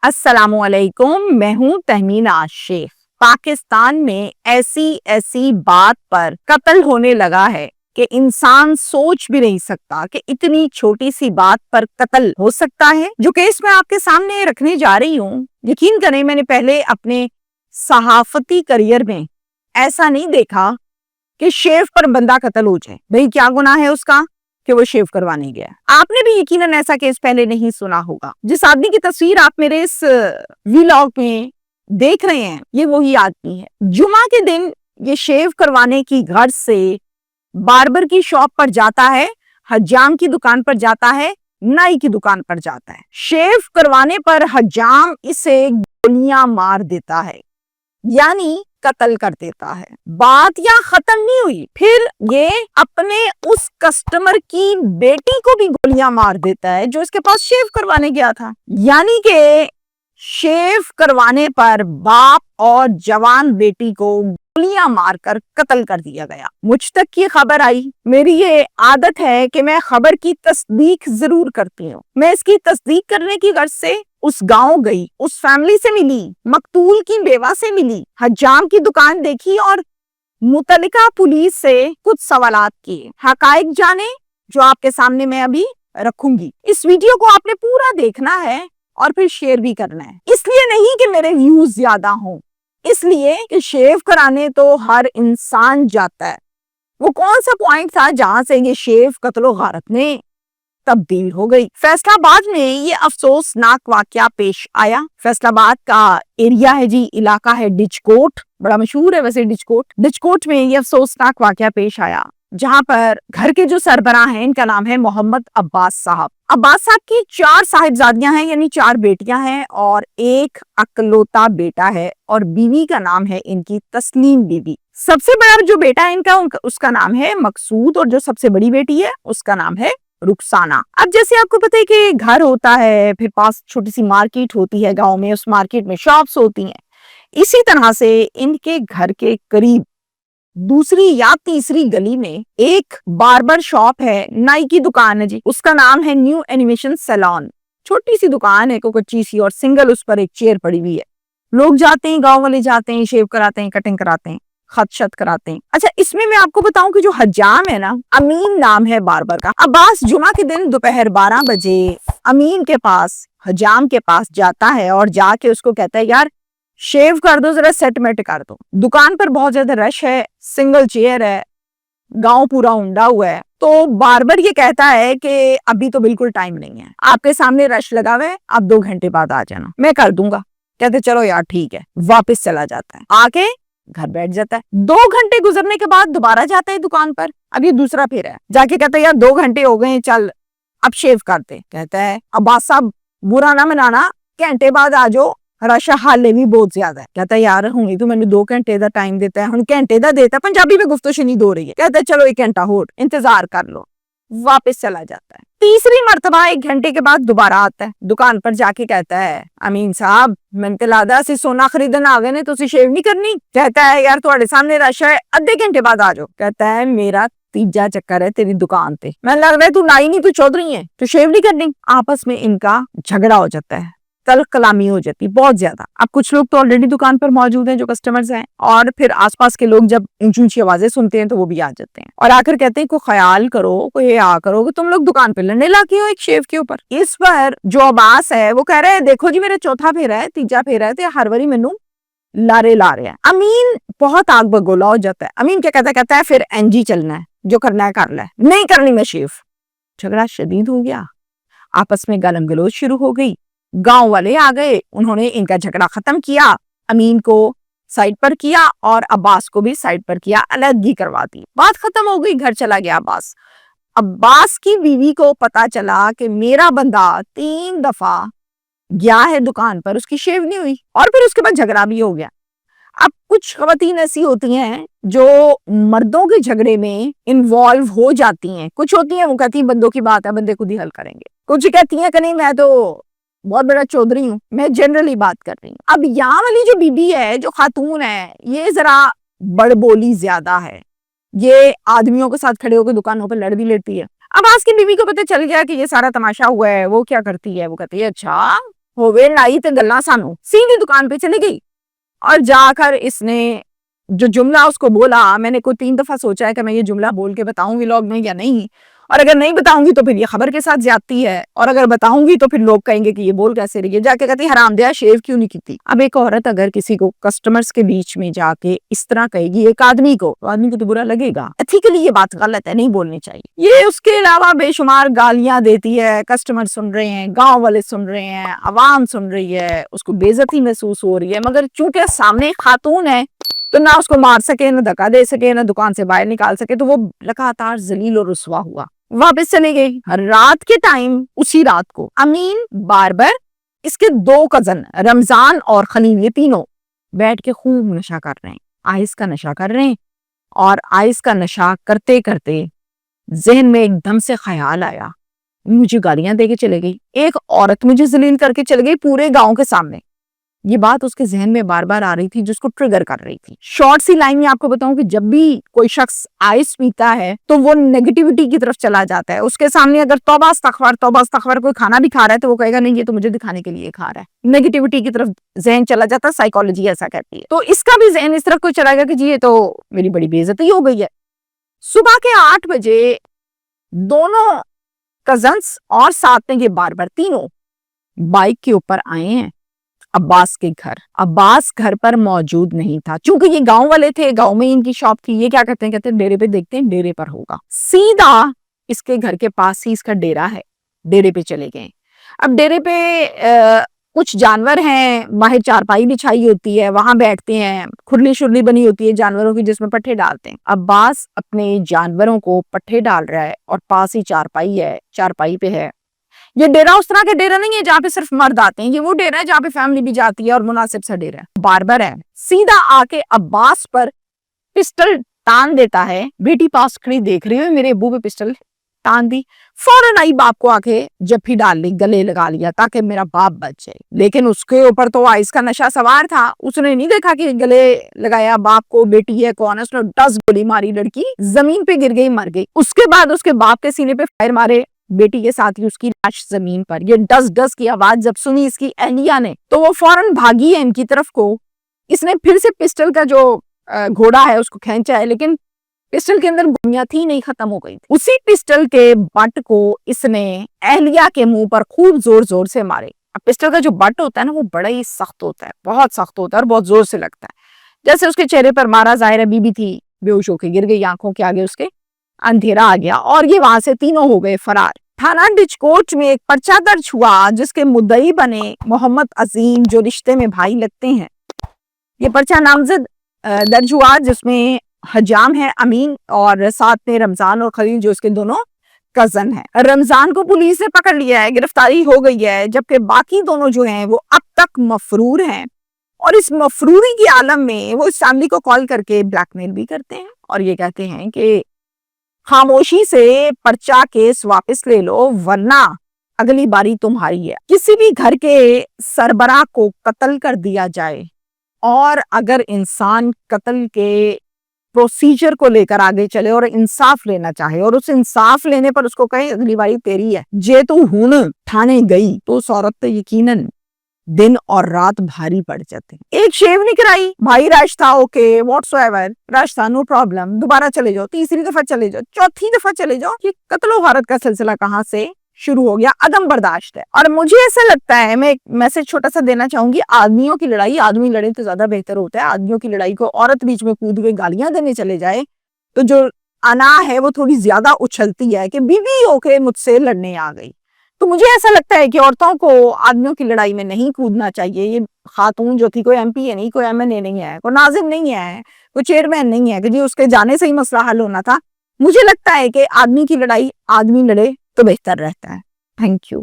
السلام علیکم، میں ہوں تہمین شیخ۔ پاکستان میں ایسی بات پر قتل ہونے لگا ہے کہ انسان سوچ بھی نہیں سکتا کہ اتنی چھوٹی سی بات پر قتل ہو سکتا ہے۔ جو کیس میں آپ کے سامنے رکھنے جا رہی ہوں، یقین کریں میں نے پہلے اپنے صحافتی کریئر میں ایسا نہیں دیکھا کہ شیو پر بندہ قتل ہو جائے۔ بھئی کیا گناہ ہے اس کا کہ وہ شیو کروانے گیا؟ آپ نے بھی یقیناً ایسا کیس پہلے نہیں سنا ہوگا۔ جس آدمی کی تصویر آپ میرے اس ویلاگ میں دیکھ رہے ہیں، یہ وہی آدمی ہے۔ جمعہ کے دن یہ شیو کروانے کی غرض سے باربر کی شاپ پر جاتا ہے، حجام کی دکان پر جاتا ہے، نائی کی دکان پر جاتا ہے۔ شیو کروانے پر حجام اسے گولیاں مار دیتا ہے، یعنی قتل کر دیتا ہے۔ بات یہاں ختم نہیں ہوئی، پھر یہ اپنے اس کسٹمر کی بیٹی کو بھی گولیاں مار دیتا ہے جو اس کے پاس شیو کروانے گیا تھا۔ یعنی کہ شیو کروانے پر باپ اور جوان بیٹی کو گولیاں مار کر قتل کر دیا گیا۔ مجھ تک یہ خبر آئی، میری یہ عادت ہے کہ میں خبر کی تصدیق ضرور کرتی ہوں۔ میں اس کی تصدیق کرنے کی غرض سے اس گاؤں گئی، اس فیملی سے ملی، مقتول کی بیوہ سے ملی، حجام کی دکان دیکھی اور متعلقہ پولیس سے کچھ سوالات کیے، حقائق جانے جو آپ کے سامنے میں ابھی رکھوں گی۔ اس ویڈیو کو آپ نے پورا دیکھنا ہے اور پھر شیئر بھی کرنا ہے۔ اس لیے نہیں کہ میرے ویوز زیادہ ہوں، اس لیے کہ شیو کرانے تو ہر انسان جاتا ہے۔ وہ کون سا پوائنٹ تھا جہاں سے یہ شیو قتل و غارت میں تبدیل ہو گئی؟ فیصل آباد میں یہ افسوسناک واقعہ پیش آیا۔ فیصل آباد کا ایریا ہے جی، علاقہ ہے ڈچ کوٹ، بڑا مشہور ہے ویسے ڈچ کوٹ میں یہ افسوسناک واقعہ پیش آیا، جہاں پر گھر کے جو سربراہ ہیں ان کا نام ہے محمد عباس صاحب۔ عباس صاحب کی 4 صاحبزادیاں ہیں، یعنی 4 بیٹیاں ہیں اور ایک اکلوتا بیٹا ہے، اور بیوی کا نام ہے ان کی تسلیم بی بی۔ سب سے بڑا جو بیٹا ہے ان کا، اس کا نام ہے مقصود، اور جو سب سے بڑی بیٹی ہے اس کا نام ہے رخسانہ۔ اب جیسے آپ کو پتہ ہے کہ گھر ہوتا ہے، پھر پاس چھوٹی سی مارکیٹ ہوتی ہے گاؤں میں، اس مارکیٹ میں شاپس ہوتی ہیں، اسی طرح سے ان کے گھر کے قریب دوسری یا تیسری گلی میں ایک باربر شاپ ہے، نائی کی دکان ہے جی، اس کا نام ہے نیو اینیمیشن سیلون۔ چھوٹی سی دکان ہے، کوکچی سی، اور سنگل اس پر ایک چیئر پڑی ہوئی ہے۔ لوگ جاتے ہیں، گاؤں والے جاتے ہیں، شیو کراتے ہیں، کٹنگ کراتے ہیں، خط شت کراتے ہیں۔ اچھا، اس میں آپ کو بتاؤں کہ جو حجام ہے نا، امین نام ہے باربر کا۔ عباس جمعہ کے دن دوپہر 12 بجے امین کے پاس، حجام کے پاس جاتا ہے اور جا کے اس کو کہتا ہے یار شیو کر دو، ذرا سیٹلمنٹ کر دو۔ دکان پر بہت زیادہ رش ہے، سنگل چیئر ہے، گاؤں پورا ہنڈا ہوا ہے، تو باربر یہ کہتا ہے کہ ابھی تو بالکل ٹائم نہیں ہے، آپ کے سامنے رش لگا ہوا ہے، آپ 2 گھنٹے بعد آ جانا، میں کر دوں گا۔ کہتے چلو یار ٹھیک ہے، واپس چلا جاتا ہے، آ کے گھر بیٹھ جاتا ہے۔ 2 گھنٹے گزرنے کے بعد دوبارہ جاتا ہے دکان پر، اب یہ دوسرا پھر ہے، جا کے کہتا ہے یار 2 گھنٹے ہو گئے، چل اب شیو کرتے۔ کہتا ہے عباس صاحب برا نہ منانا، گھنٹے بعد آ جاؤ، رش حالے بھی بہت زیادہ ہے۔ کہتا ہے یار ہوں تو میں نے 2 گھنٹے دا ٹائم دیتا ہے، ہوں گھنٹے دا دیتا ہے، پنجابی میں گفتگو شنید ہو رہی ہے۔ کہتا ہے چلو 1 گھنٹہ ہو انتظار کر لو، واپس چلا جاتا ہے۔ تیسری مرتبہ 1 گھنٹے کے بعد دوبارہ آتا ہے دکان پر، جا کے کہتا ہے امین صاحب میں نے لادا سی سونا خریدن آ گئے نے، تو شیو نہیں کرنی؟ کہتا ہے یار تھوڑے سامنے رش ہے، آدھے گھنٹے بعد آ جاؤ۔ کہتا ہے میرا 3جا چکر ہے تیری دکان تے، میں لگ رہا ہے تو نائی نہیں، تو چودھری ہے، تو شیو نہیں کرنی۔ آپس میں ان کا جھگڑا ہو جاتا ہے، تلخ کلامی ہو جاتی بہت زیادہ۔ اب کچھ لوگ تو آلریڈی دکان پر موجود ہیں جو کسٹمرز ہیں، اور پھر آس پاس کے لوگ جب اونچی اونچی آوازیں سنتے ہیں تو وہ بھی آ جاتے ہیں، اور آ کر کہتے ہیں کوئی خیال کرو، کوئی آ کرو کہ تم لوگ دکان پہ لڑنے لگے ہو ایک شیو کے اوپر۔ اس پر جو عباس ہے وہ کہہ رہے ہیں دیکھو جی میرا 4تھا پھیرا ہے، 3جا پھیرا ہے، تو ہر واری مینوں لارے لا رہے ہیں۔ امین بہت آگ بگولا ہو جاتا ہے۔ امین کیا کہتا ہے پھر NG چلنا ہے، جو کرنا ہے کر لے، نہیں کرنی میں شیو۔ جھگڑا شدید ہو گیا، آپس میں گالم گلوچ شروع ہو گئی، گاؤں والے آ گئے، انہوں نے ان کا جھگڑا ختم کیا، امین کو سائڈ پر کیا اور عباس کو بھی سائڈ پر کیا، علیحدگی کروا دی، بات ختم ہو گئی، گھر چلا گیا عباس۔ عباس کی بیوی کو پتا چلا کہ میرا بندہ 3 دفعہ گیا ہے دکان پر، اس کی شیو نہیں ہوئی، اور پھر اس کے بعد جھگڑا بھی ہو گیا۔ اب کچھ خواتین ایسی ہوتی ہیں جو مردوں کے جھگڑے میں انوالو ہو جاتی ہیں، کچھ ہوتی ہیں وہ کہتی ہیں بندوں کی بات ہے، بندے خود ہی حل کریں گے، کچھ کہتی ہیں کہ نہیں میں تو بہت بڑا چودھری ہوں، میں جنرلی بات کر رہی ہوں۔ اب یہاں والی جو بی بی ہے، جو خاتون ہے، یہ ذرا بڑ بولی زیادہ ہے، یہ آدمیوں کے ساتھ کھڑے ہو کے دکانوں پہ لڑ بھی لیتی ہے۔ اب آج کی بیوی کو پتہ چل گیا کہ یہ سارا تماشا ہوا ہے، وہ کیا کرتی ہے، وہ کہتی ہے اچھا ہوئے لائی تے گلا سانو، سیدھی دکان پہ چلی گئی اور جا کر اس نے جو جملہ اس کو بولا، میں نے کوئی 3 دفعہ سوچا ہے کہ میں یہ جملہ بول کے بتاؤں ولاگ میں یا نہیں، اور اگر نہیں بتاؤں گی تو پھر یہ خبر کے ساتھ زیادتی ہے، اور اگر بتاؤں گی تو پھر لوگ کہیں گے کہ یہ بول کیسے رہی ہے، جا کے کہتی حرام دیا شیو کیوں نہیں کی. اب ایک عورت اگر کسی کو کسٹمرز کے بیچ میں جا کے اس طرح کہے گی ایک آدمی کو، تو آدمی کو تو برا لگے گا، ایتھیکلی یہ بات غلط ہے، نہیں بولنی چاہیے. یہ اس کے علاوہ بے شمار گالیاں دیتی ہے، کسٹمر سن رہے ہیں، گاؤں والے سن رہے ہیں، عوام سن رہی ہے، اس کو بے عزتی محسوس ہو رہی ہے، مگر چونکہ سامنے خاتون ہے تو نہ اس کو مار سکے، نہ دھکا دے سکے، نہ دکان سے باہر نکال سکے، تو وہ لگاتار ذلیل اور رسوا ہوا، واپس چلے گئی. رات کے ٹائم اسی رات کو امین، باربر، اس کے 2 کزن رمضان اور خلیل، یہ تینوں بیٹھ کے خوب نشہ کر رہے ہیں، آئس کا نشہ کر رہے ہیں. اور آئس کا نشہ کرتے کرتے ذہن میں ایک دم سے خیال آیا، مجھے گالیاں دے کے چلے گئی، ایک عورت مجھے ذلیل کر کے چل گئی پورے گاؤں کے سامنے. یہ بات اس کے ذہن میں بار بار آ رہی تھی، جس کو ٹریگر کر رہی تھی. شارٹ سی لائن میں آپ کو بتاؤں کہ جب بھی کوئی شخص آئس پیتا ہے تو وہ نیگیٹیوٹی کی طرف چلا جاتا ہے. اس کے سامنے اگر توبہ استغفار کوئی کھانا بھی کھا رہا ہے تو وہ کہے گا نہیں، یہ تو مجھے دکھانے کے لیے کھا رہا ہے. نیگیٹیوٹی کی طرف ذہن چلا جاتا ہے، سائیکالوجی ایسا کہتی ہے. تو اس کا بھی ذہن اس طرف کوئی چلا گیا کہ جی یہ تو میری بڑی بے عزتی ہو گئی ہے. صبح کے 8 بجے دونوں کزنس اور ساتھ میں یہ باربر تینوں بائک کے اوپر آئے ہیں عباس کے گھر. عباس گھر پر موجود نہیں تھا، چونکہ یہ گاؤں والے تھے، گاؤں میں ان کی شاپ تھی. یہ کیا کہتے ہیں ڈیرے پہ دیکھتے ہیں، ڈیرے پر ہوگا. سیدھا اس کے گھر کے پاس ہی اس کا ڈیرا ہے، ڈیرے پہ چلے گئے. اب ڈیرے پہ کچھ جانور ہیں، باہر چارپائی بچھائی ہوتی ہے، وہاں بیٹھتے ہیں، کھرلی شرلی بنی ہوتی ہے جانوروں کی جس میں پٹھے ڈالتے ہیں. عباس اپنے جانوروں کو پٹھے ڈال رہا ہے اور پاس ہی چارپائی ہے، چارپائی پہ ہے. یہ ڈیرا اس طرح کا ڈیرا نہیں ہے جہاں پہ صرف مرد آتے ہیں، یہ وہ ڈیرا ہے جہاں پہ فیملی بھی جاتی ہے اور مناسب سا ڈیرا ہے. باربر ہے، سیدھا آ کے عباس پر پسٹل تان دیتا ہے. بیٹی پاس کھڑی دیکھ رہی ہے، میرے ابو پہ پسٹل تان دی، فوراً آئی باپ کو آ کے جپھی ڈال لی، گلے لگا لیا تاکہ میرا باپ بچ جائے. لیکن اس کے اوپر تو آئس کا نشہ سوار تھا، اس نے نہیں دیکھا کہ گلے لگایا باپ کو، بیٹی ہے کون ہے، اس نے 10 گولی ماری، لڑکی زمین پہ گر گئی، مر گئی. اس کے بعد اس کے باپ کے سینے پہ فائر مارے، بیٹی کے ساتھ ہی اس کی لاش زمین پر. یہ ڈس ڈس کی آواز جب سنی اس کی اہلیہ نے تو وہ فوراً بھاگی ہے ان کی طرف کو. اس نے پھر سے پسٹل کا جو گھوڑا ہے اس کو کھینچا ہے، لیکن پسٹل کے اندر گولیاں تھی نہیں، ختم ہو گئی. اسی پسٹل کے بٹ کو اس نے اہلیہ کے منہ پر خوب زور زور سے مارے. اب پسٹل کا جو بٹ ہوتا ہے نا وہ بڑا ہی سخت ہوتا ہے، بہت سخت ہوتا ہے اور بہت زور سے لگتا ہے. جیسے اس کے چہرے پر مارا، ظاہر ہے بیوی تھی، بے ہوش ہو کے گر گئی، آنکھوں کے آگے اس کے اندھیرا آ گیا اور یہ وہاں سے تینوں ہو گئے فرار. تھانہ ڈچکوٹ میں ایک پرچہ درج ہوا جس کے مدعی بنے محمد عظیم، جو رشتے میں بھائی لگتے ہیں. یہ پرچہ نامزد درج ہوا جس میں حجام ہے امین اور ساتھ میں رمضان اور خلیل جو اس کے دونوں کزن ہیں. رمضان کو پولیس نے پکڑ لیا ہے، گرفتاری ہو گئی ہے، جبکہ باقی دونوں جو ہیں وہ اب تک مفرور ہیں. اور اس مفروری کی عالم میں وہ اس فیملی کو کال کر کے بلیک میل بھی کرتے ہیں اور یہ کہتے ہیں کہ خاموشی سے پرچہ کیس واپس لے لو ورنہ اگلی باری تمہاری ہے. کسی بھی گھر کے سربراہ کو قتل کر دیا جائے اور اگر انسان قتل کے پروسیجر کو لے کر آگے چلے اور انصاف لینا چاہے اور اس انصاف لینے پر اس کو کہے اگلی باری تیری ہے، جے تو ہون تھانے گئی، تو اس عورت تو یقیناً دن اور رات بھاری پڑ جاتے ہیں. ایک شیو نہیں کرائی، بھائی رش تھا، اوکے واٹس ایور، رش تھا، نو پرابلم، دوبارہ چلے جاؤ، تیسری دفعہ چلے جاؤ، چوتھی دفعہ چلے جاؤ. یہ قتل و غارت کا سلسلہ کہاں سے شروع ہو گیا؟ عدم برداشت ہے. اور مجھے ایسا لگتا ہے، میں ایک میسج چھوٹا سا دینا چاہوں گی، آدمیوں کی لڑائی آدمی لڑے تو زیادہ بہتر ہوتا ہے. آدمیوں کی لڑائی کو عورت بیچ میں کود کے گالیاں دینے چلے جائے تو جو انا ہے وہ تھوڑی زیادہ اچھلتی ہے کہ بیوی ہو کے مجھ سے لڑنے آ گئی. تو مجھے ایسا لگتا ہے کہ عورتوں کو آدمیوں کی لڑائی میں نہیں کودنا چاہیے. یہ خاتون جو تھی کوئی ایم پی ہے نہیں، کوئی ایم این اے نہیں ہے، کوئی ناظم نہیں ہے، کوئی چیئرمین نہیں ہے کہ جی اس کے جانے سے ہی مسئلہ حل ہونا تھا. مجھے لگتا ہے کہ آدمی کی لڑائی آدمی لڑے تو بہتر رہتا ہے. Thank you.